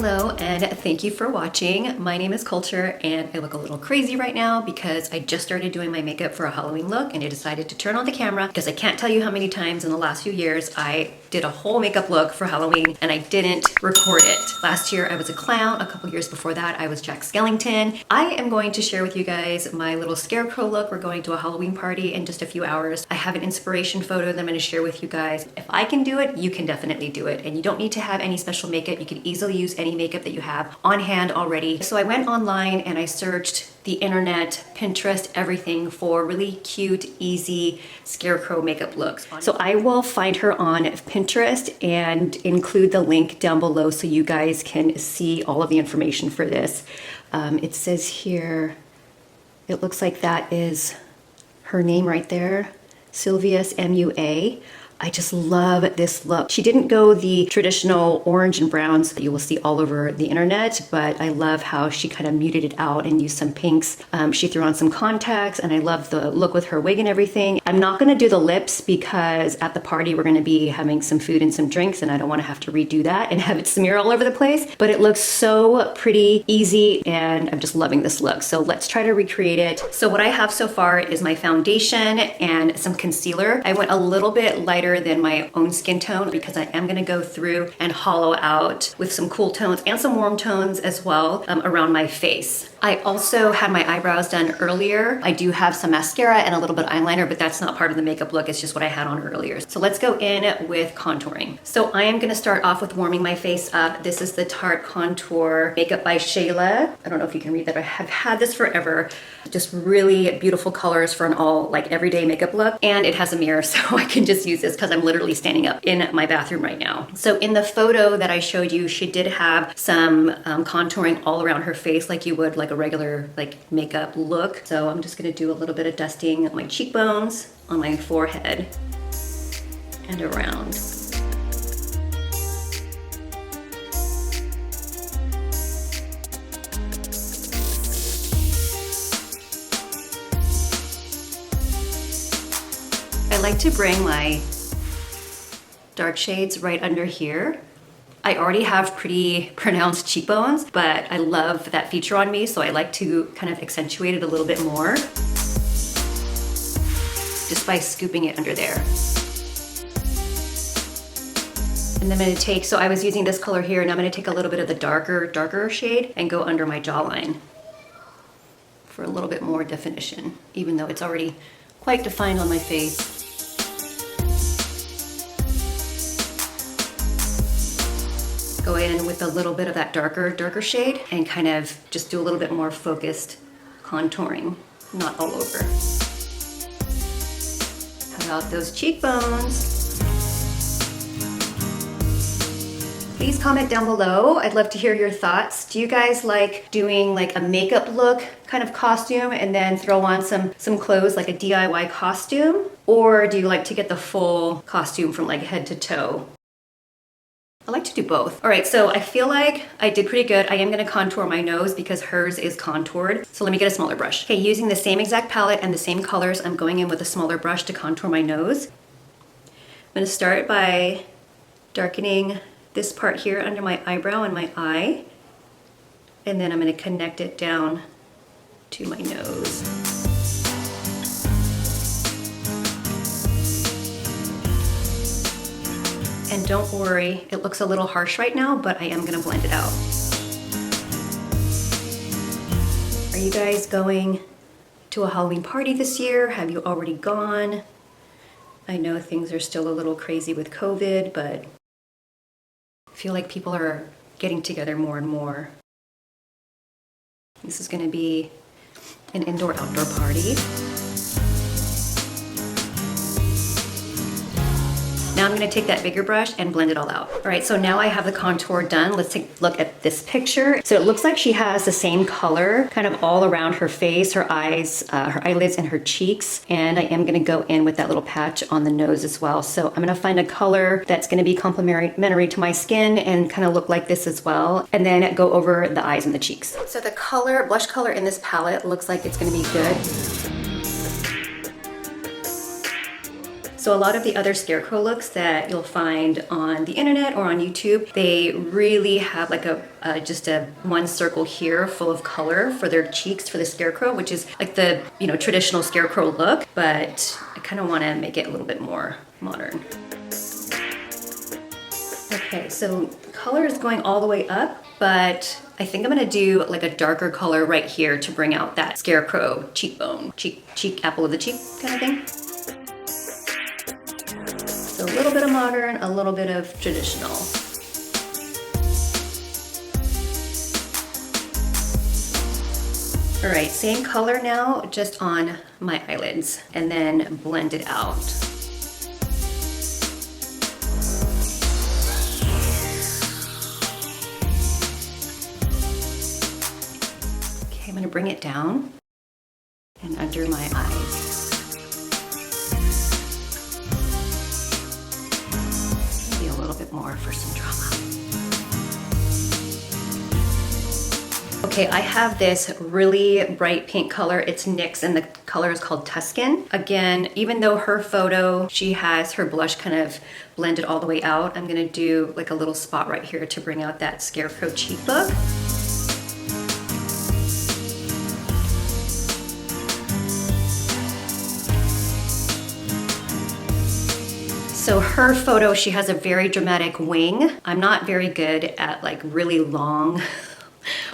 Hello and thank you for watching. My name is Culture and I look a little crazy right now because I just started doing my makeup for a Halloween look and I decided to turn on the camera because I can't tell you how many times in the last few years I did a whole makeup look for Halloween and I didn't record it. Last year I was a clown, a couple years before that I was Jack Skellington. I am going to share with you guys my little Scarecrow look. We're going to a Halloween party in just a few hours. I have an inspiration photo that I'm going to share with you guys. If I can do it, you can definitely do it. And you don't need to have any special makeup. You can easily use any makeup that you have on hand already. So I went online and I searched the internet, Pinterest, everything for really cute, easy Scarecrow makeup looks. So I will find her on Pinterest and include the link down below so you guys can see all of the information for this. It says here, it looks like that is her name right there, Sylvia's MUA. I just love this look. She didn't go the traditional orange and browns that you will see all over the internet, but I love how she kind of muted it out and used some pinks. She threw on some contacts and I love the look with her wig and everything. I'm not gonna do the lips because at the party we're gonna be having some food and some drinks and I don't wanna have to redo that and have it smear all over the place, but it looks so pretty, easy, and I'm just loving this look. So let's try to recreate it. So what I have so far is my foundation and some concealer. I went a little bit lighter than my own skin tone because I am gonna go through and hollow out with some cool tones and some warm tones as well around my face. I also had my eyebrows done earlier. I do have some mascara and a little bit of eyeliner, but that's not part of the makeup look. It's just what I had on earlier. So let's go in with contouring. So I am gonna start off with warming my face up. This is the Tarte Contour Makeup by Shayla. I don't know if you can read that. I have had this forever. Just really beautiful colors for an all like everyday makeup look. And it has a mirror, so I can just use this because I'm literally standing up in my bathroom right now. So in the photo that I showed you, she did have some contouring all around her face like you would like a regular like makeup look. So I'm just gonna do a little bit of dusting on my cheekbones, on my forehead, and around. I like to bring my dark shades right under here. I already have pretty pronounced cheekbones, but I love that feature on me, so I like to kind of accentuate it a little bit more just by scooping it under there. And then I'm gonna take, so I was using this color here, and I'm gonna take a little bit of the darker shade and go under my jawline for a little bit more definition, even though it's already quite defined on my face. Go in with a little bit of that darker shade and kind of just do a little bit more focused contouring, not all over. Cut out those cheekbones. Please comment down below. I'd love to hear your thoughts. Do you guys like doing like a makeup look kind of costume and then throw on some clothes like a DIY costume? Or do you like to get the full costume from like head to toe? I like to do both. All right, so I feel like I did pretty good. I am gonna contour my nose because hers is contoured. So let me get a smaller brush. Okay, using the same exact palette and the same colors, I'm going in with a smaller brush to contour my nose. I'm gonna start by darkening this part here under my eyebrow and my eye. And then I'm gonna connect it down to my nose. And don't worry, it looks a little harsh right now, but I am gonna blend it out. Are you guys going to a Halloween party this year? Have you already gone? I know things are still a little crazy with COVID, but I feel like people are getting together more and more. This is gonna be an indoor-outdoor party. Now I'm gonna take that bigger brush and blend it all out. All right, so now I have the contour done. Let's take a look at this picture. So it looks like she has the same color kind of all around her face, her eyes, her eyelids, and her cheeks. And I am gonna go in with that little patch on the nose as well. So I'm gonna find a color that's gonna be complementary to my skin and kind of look like this as well. And then go over the eyes and the cheeks. So the color, blush color in this palette looks like it's gonna be good. So a lot of the other Scarecrow looks that you'll find on the internet or on YouTube, they really have like just a one circle here full of color for their cheeks for the Scarecrow, which is like the, you know, traditional Scarecrow look, but I kind of want to make it a little bit more modern. Okay, so the color is going all the way up, but I think I'm gonna do like a darker color right here to bring out that Scarecrow cheekbone, cheek apple of the cheek kind of thing. So a little bit of modern, a little bit of traditional. All right, same color now, just on my eyelids, and then blend it out. Okay, I'm gonna bring it down and under my eyes. Maybe a little bit more for some drama. Okay, I have this really bright pink color. It's NYX and the color is called Tuscan. Again, even though her photo, she has her blush kind of blended all the way out, I'm gonna do like a little spot right here to bring out that Scarecrow cheek look. So her photo, she has a very dramatic wing. I'm not very good at like really long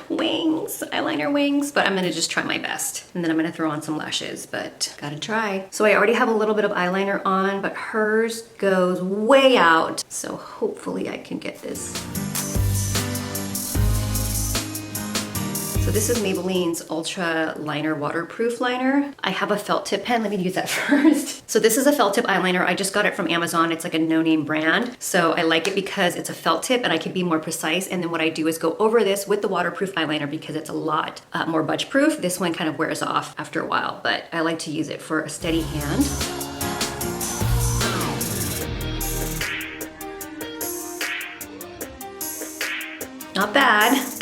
wings, eyeliner wings, but I'm gonna just try my best. And then I'm gonna throw on some lashes, but gotta try. So I already have a little bit of eyeliner on, but hers goes way out. So hopefully I can get this. So this is Maybelline's Ultra Liner Waterproof Liner. I have a felt tip pen. Let me use that first. So this is a felt tip eyeliner. I just got it from Amazon. It's like a no-name brand. So I like it because it's a felt tip and I can be more precise. And then what I do is go over this with the waterproof eyeliner because it's a lot more budge proof. This one kind of wears off after a while, but I like to use it for a steady hand. Not bad.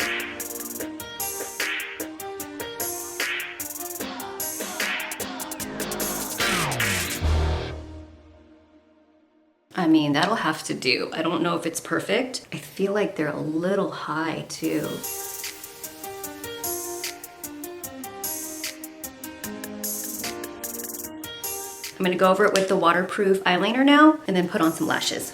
I mean, that'll have to do. I don't know if it's perfect. I feel like they're a little high too. I'm gonna go over it with the waterproof eyeliner now and then put on some lashes.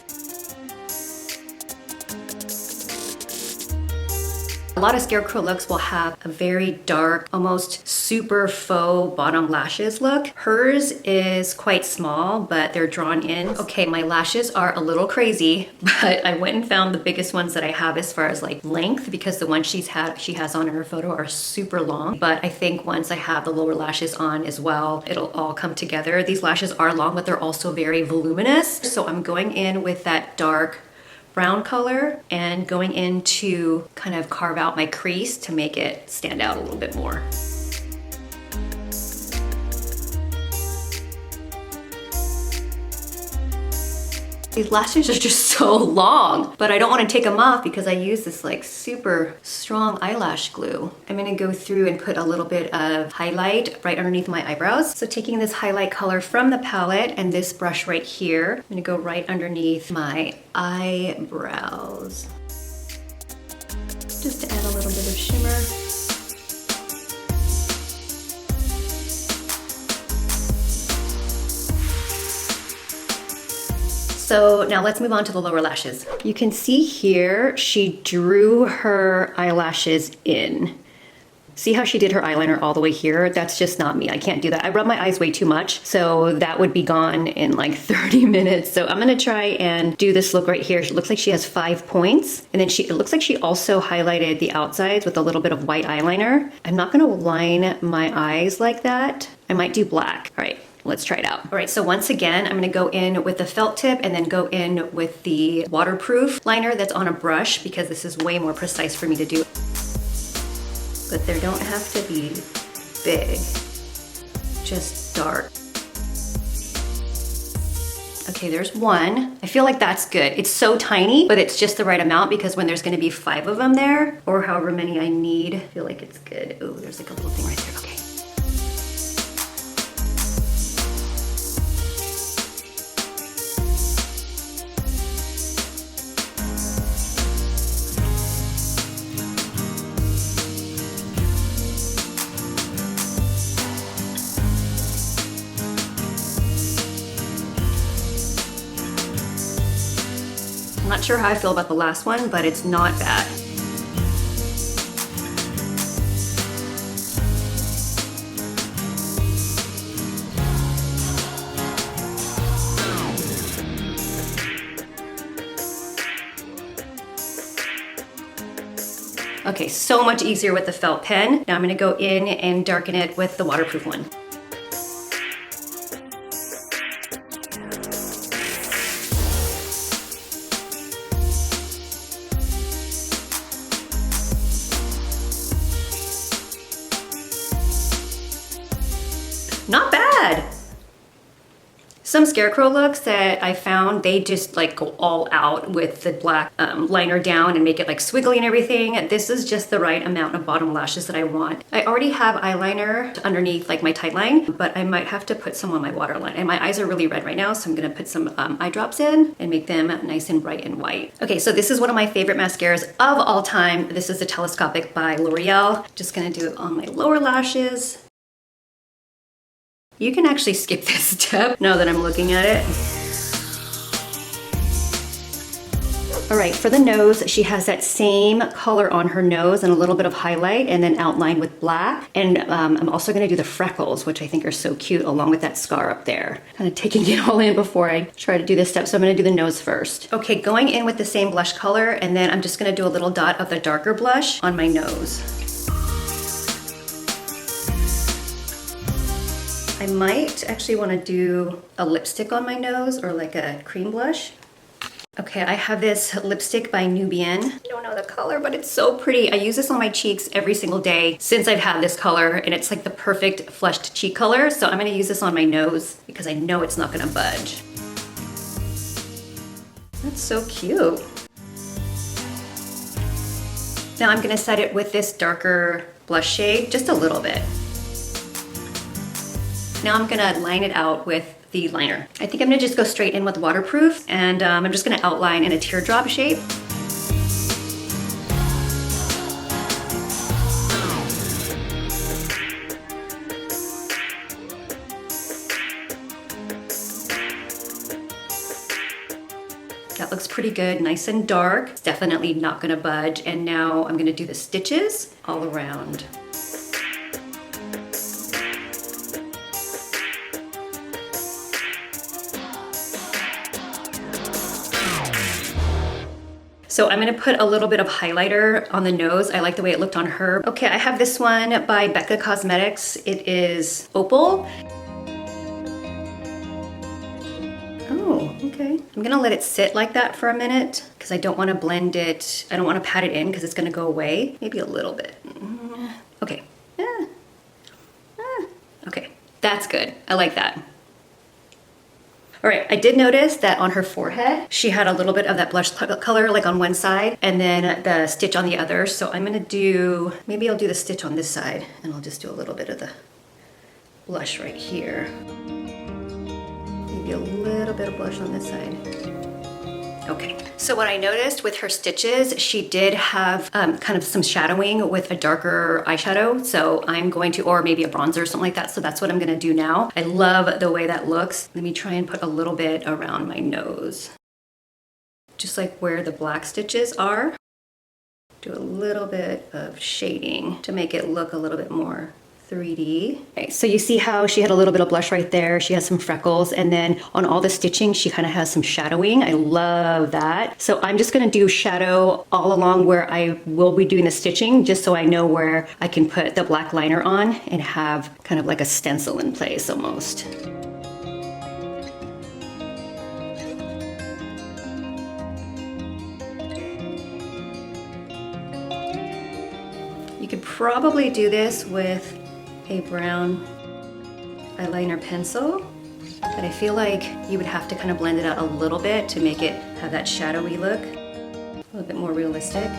A lot of Scarecrow looks will have a very dark, almost super faux bottom lashes look. Hers is quite small, but they're drawn in. Okay, my lashes are a little crazy, but I went and found the biggest ones that I have as far as like length, because the ones she has on in her photo are super long. But I think once I have the lower lashes on as well, it'll all come together. These lashes are long, but they're also very voluminous. So I'm going in with that dark brown color and going in to kind of carve out my crease to make it stand out a little bit more. These lashes are just so long, but I don't want to take them off because I use this like super strong eyelash glue. I'm gonna go through and put a little bit of highlight right underneath my eyebrows. So taking this highlight color from the palette and this brush right here, I'm gonna go right underneath my eyebrows. Just to add a little bit of shimmer. So now let's move on to the lower lashes. You can see here, she drew her eyelashes in. See how she did her eyeliner all the way here? That's just not me. I can't do that. I rub my eyes way too much, so that would be gone in like 30 minutes. So I'm gonna try and do this look right here. It looks like she has 5 points. And then it looks like she also highlighted the outsides with a little bit of white eyeliner. I'm not gonna line my eyes like that. I might do black. All right. Let's try it out. All right, so once again, I'm gonna go in with the felt tip and then go in with the waterproof liner that's on a brush because this is way more precise for me to do. But they don't have to be big, just dark. Okay, there's one. I feel like that's good. It's so tiny, but it's just the right amount because when there's gonna be 5 of them there, or however many I need, I feel like it's good. Oh, there's like a little thing right there, okay. not sure how I feel about the last one, but it's not bad. Okay, so much easier with the felt pen. Now I'm gonna go in and darken it with the waterproof one. Not bad. Some Scarecrow looks that I found, they just like go all out with the black liner down and make it like swiggly and everything. This is just the right amount of bottom lashes that I want. I already have eyeliner underneath like my tight line, but I might have to put some on my waterline. And my eyes are really red right now, so I'm gonna put some eye drops in and make them nice and bright and white. Okay, so this is one of my favorite mascaras of all time. This is the Telescopic by L'Oreal. Just gonna do it on my lower lashes. You can actually skip this step now that I'm looking at it. All right, for the nose, she has that same color on her nose and a little bit of highlight and then outlined with black. And I'm also gonna do the freckles, which I think are so cute, along with that scar up there. Kind of taking it all in before I try to do this step, so I'm gonna do the nose first. Okay, going in with the same blush color, and then I'm just gonna do a little dot of the darker blush on my nose. I might actually want to do a lipstick on my nose or like a cream blush. Okay, I have this lipstick by Nubian. I don't know the color, but it's so pretty. I use this on my cheeks every single day since I've had this color, and it's like the perfect flushed cheek color. So I'm gonna use this on my nose because I know it's not gonna budge. That's so cute. Now I'm gonna set it with this darker blush shade, just a little bit. Now I'm gonna line it out with the liner. I think I'm gonna just go straight in with waterproof, and I'm just gonna outline in a teardrop shape. That looks pretty good, nice and dark. It's definitely not gonna budge. And now I'm gonna do the stitches all around. So I'm gonna put a little bit of highlighter on the nose. I like the way it looked on her. Okay, I have this one by Becca Cosmetics. It is Opal. Oh, okay. I'm gonna let it sit like that for a minute because I don't wanna blend it. I don't wanna pat it in because it's gonna go away. Maybe a little bit. Okay. Okay, that's good. I like that. All right, I did notice that on her forehead, she had a little bit of that blush color like on one side and then the stitch on the other. So I'm gonna do, maybe I'll do the stitch on this side and I'll just do a little bit of the blush right here. Maybe a little bit of blush on this side. Okay, so what I noticed with her stitches, she did have kind of some shadowing with a darker eyeshadow. So I'm going to, or maybe a bronzer or something like that. So that's what I'm gonna do now. I love the way that looks. Let me try and put a little bit around my nose. Just like where the black stitches are. Do a little bit of shading to make it look a little bit more 3D. Okay, so you see how she had a little bit of blush right there. She has some freckles, and then on all the stitching, she kind of has some shadowing. I love that. So I'm just gonna do shadow all along where I will be doing the stitching, just so I know where I can put the black liner on and have kind of like a stencil in place almost. You could probably do this with a brown eyeliner pencil, but I feel like you would have to kind of blend it out a little bit to make it have that shadowy look, a little bit more realistic.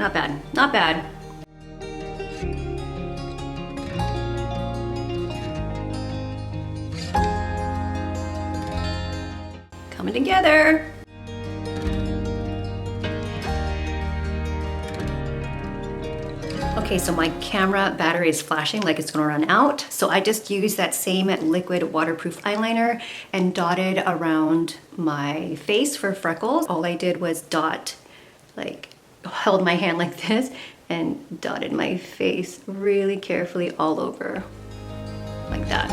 not bad, not bad. Coming together. Okay, so my camera battery is flashing like it's gonna run out. So I just used that same liquid waterproof eyeliner and dotted around my face for freckles. All I did was dot, like held my hand like this and dotted my face really carefully all over, like that.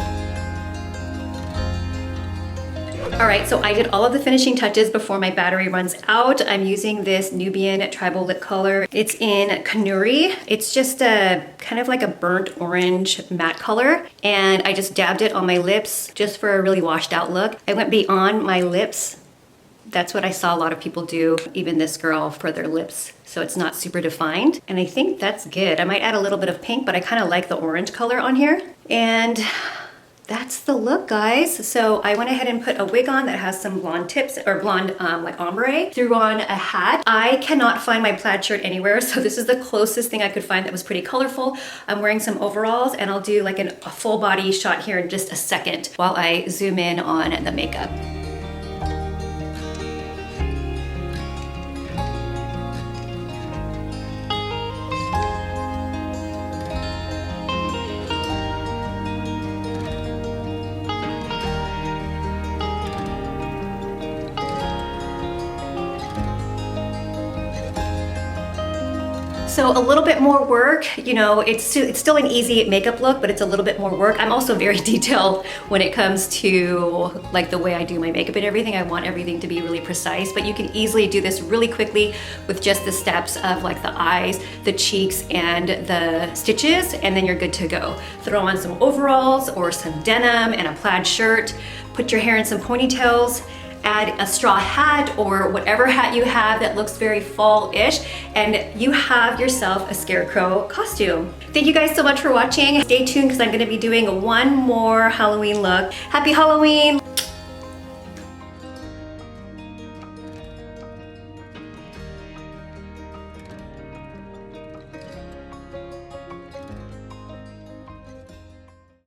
All right, so I did all of the finishing touches before my battery runs out. I'm using this Nubian Tribal Lip Color. It's in Kanuri. It's just a kind of like a burnt orange matte color. And I just dabbed it on my lips just for a really washed out look. I went beyond my lips. That's what I saw a lot of people do, even this girl, for their lips. So it's not super defined. And I think that's good. I might add a little bit of pink, but I kind of like the orange color on here. And that's the look, guys. So I went ahead and put a wig on that has some blonde tips, or blonde like ombre. Threw on a hat. I cannot find my plaid shirt anywhere, so this is the closest thing I could find that was pretty colorful. I'm wearing some overalls, and I'll do like a full body shot here in just a second while I zoom in on the makeup. So a little bit more work, you know, it's still an easy makeup look, but it's a little bit more work. I'm also very detailed when it comes to like the way I do my makeup and everything. I want everything to be really precise, but you can easily do this really quickly with just the steps of like the eyes, the cheeks, and the stitches, and then you're good to go. Throw on some overalls or some denim and a plaid shirt, put your hair in some ponytails, add a straw hat or whatever hat you have that looks very fall-ish, and you have yourself a Scarecrow costume. Thank you guys so much for watching. Stay tuned because I'm going to be doing one more Halloween look. Happy Halloween!